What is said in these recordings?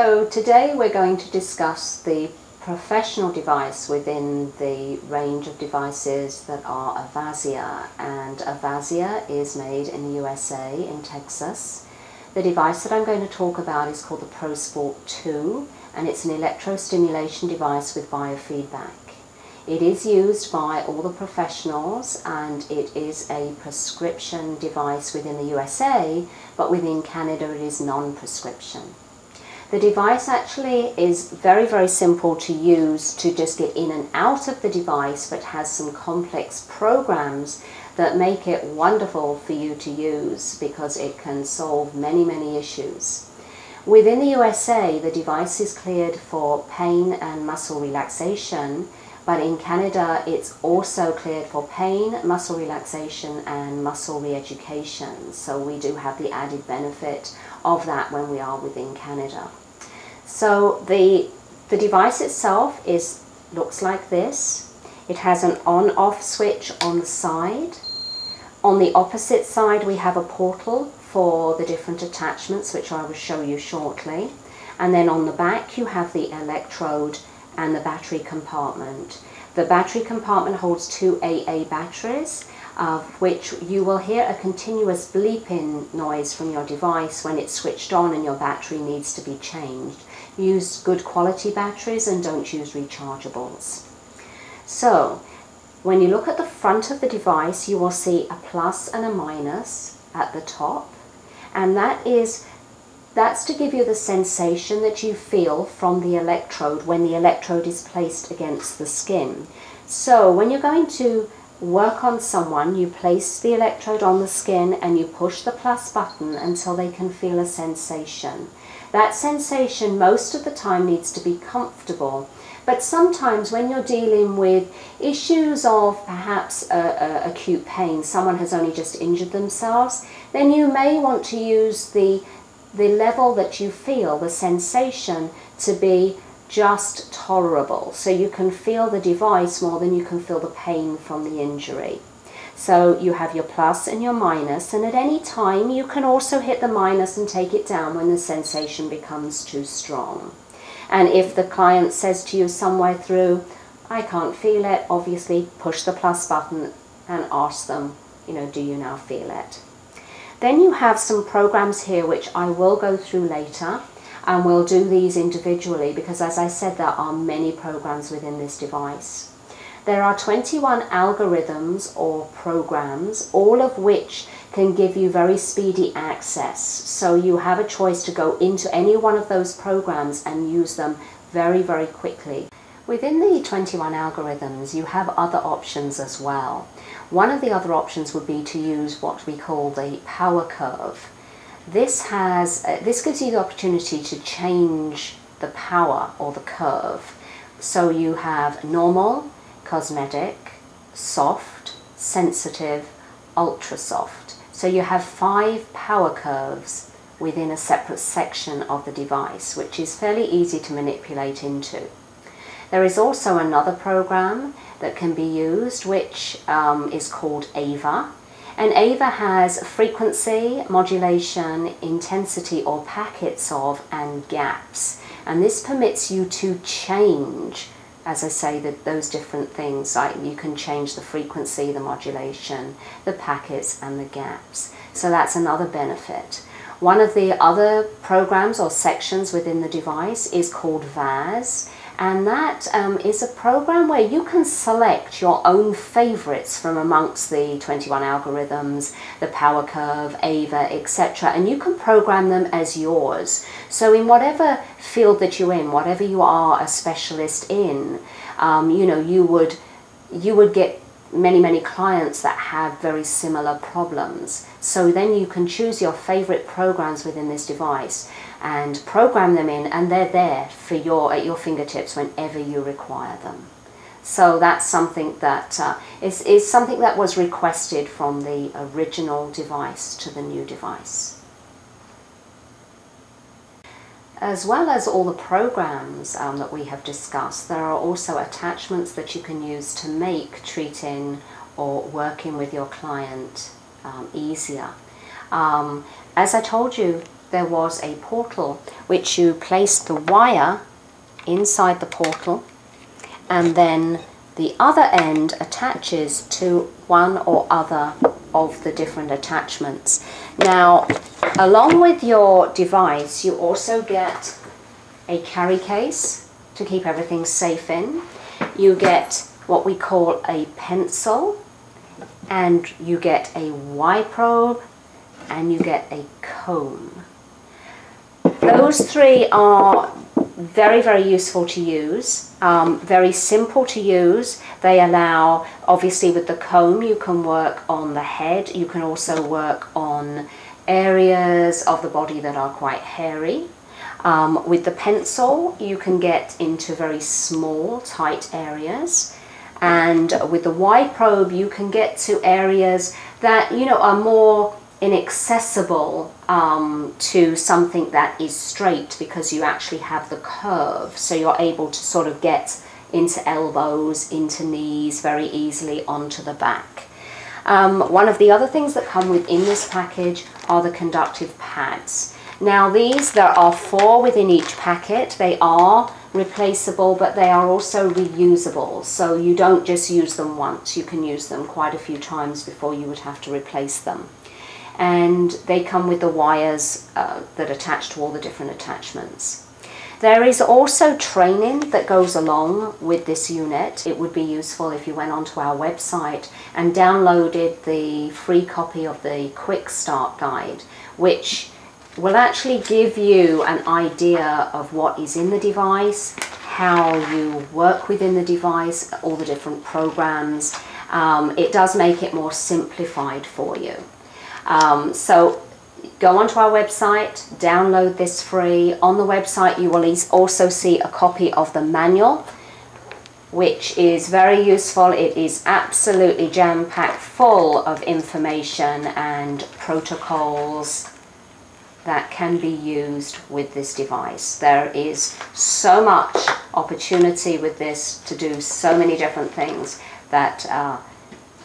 So today we're going to discuss the professional device within the range of devices that are Avasia, and Avasia is made in the USA, in Texas. The device that I'm going to talk about is called the ProSport 2, and it's an electrostimulation device with biofeedback. It is used by all the professionals, and it is a prescription device within the USA, but within Canada it is non-prescription. The device actually is very, very simple to use to just get in and out of the device, but has some complex programs that make it wonderful for you to use because it can solve many, many issues. Within the USA, the device is cleared for pain and muscle relaxation, but in Canada it's also cleared for pain, muscle relaxation and muscle re-education. So we do have the added benefit of that when we are within Canada. So the device itself looks like this. It has an on-off switch on the side. On the opposite side we have a portal for the different attachments, which I will show you shortly. And then on the back you have the electrode and the battery compartment. The battery compartment holds 2 AA batteries, of which you will hear a continuous bleeping noise from your device when it's switched on and your battery needs to be changed. Use good quality batteries and don't use rechargeables. So when you look at the front of the device, you will see a plus and a minus at the top, and that's to give you the sensation that you feel from the electrode when the electrode is placed against the skin. So when you're going to work on someone, you place the electrode on the skin and you push the plus button until they can feel a sensation. That sensation most of the time needs to be comfortable, but sometimes when you're dealing with issues of perhaps acute pain, someone has only just injured themselves, then you may want to use the level that you feel, the sensation, to be just tolerable, so you can feel the device more than you can feel the pain from the injury. So you have your plus and your minus, and at any time you can also hit the minus and take it down when the sensation becomes too strong. And if the client says to you somewhere through, I can't feel it, obviously push the plus button and ask them, do you now feel it? Then you have some programs here which I will go through later, and we'll do these individually because, as I said, there are many programs within this device. There are 21 algorithms or programs, all of which can give you very speedy access. So you have a choice to go into any one of those programs and use them very, very quickly. Within the 21 algorithms, you have other options as well. One of the other options would be to use what we call the power curve. This gives you the opportunity to change the power or the curve. So you have normal, cosmetic, soft, sensitive, ultra soft. So you have 5 power curves within a separate section of the device, which is fairly easy to manipulate into. There is also another program that can be used, which is called AVA. And AVA has frequency, modulation, intensity or packets of, and gaps. And this permits you to change, as I say, those different things. Like you can change the frequency, the modulation, the packets and the gaps. So that's another benefit. One of the other programs or sections within the device is called VAS. And that is a program where you can select your own favorites from amongst the 21 algorithms, the power curve, AVA, etc. And you can program them as yours. So in whatever field that you're in, whatever you are a specialist in, you would get many, many clients that have very similar problems. So then you can choose your favorite programs within this device and program them in, and they're there for at your fingertips whenever you require them. So that's something that is something that was requested from the original device to the new device. As well as all the programs that we have discussed, there are also attachments that you can use to make treating or working with your client easier. As I told you, there was a portal which you placed the wire inside the portal, and then the other end attaches to one or other of the different attachments. Now, along with your device, you also get a carry case to keep everything safe in. You get what we call a pencil, and you get a Y probe, and you get a comb. Those three are very, very useful to use, very simple to use. They allow, obviously with the comb, you can work on the head. You can also work on areas of the body that are quite hairy. With the pencil, you can get into very small, tight areas. And with the Y probe, you can get to areas that, you know, are more inaccessible to something that is straight, because you actually have the curve. So you're able to sort of get into elbows, into knees very easily, onto the back. One of the other things that come within this package are the conductive pads. Now these, there are 4 within each packet. They are replaceable, but they are also reusable. So you don't just use them once, you can use them quite a few times before you would have to replace them. And they come with the wires that attach to all the different attachments. There is also training that goes along with this unit. It would be useful if you went onto our website and downloaded the free copy of the Quick Start Guide, which will actually give you an idea of what is in the device, how you work within the device, all the different programs. It does make it more simplified for you. So go onto our website, download this free. On the website you will also see a copy of the manual, which is very useful. It is absolutely jam-packed full of information and protocols that can be used with this device. There is so much opportunity with this to do so many different things that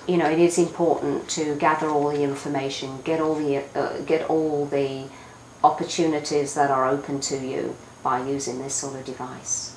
you know, it is important to gather all the information, get all the opportunities that are open to you by using this sort of device.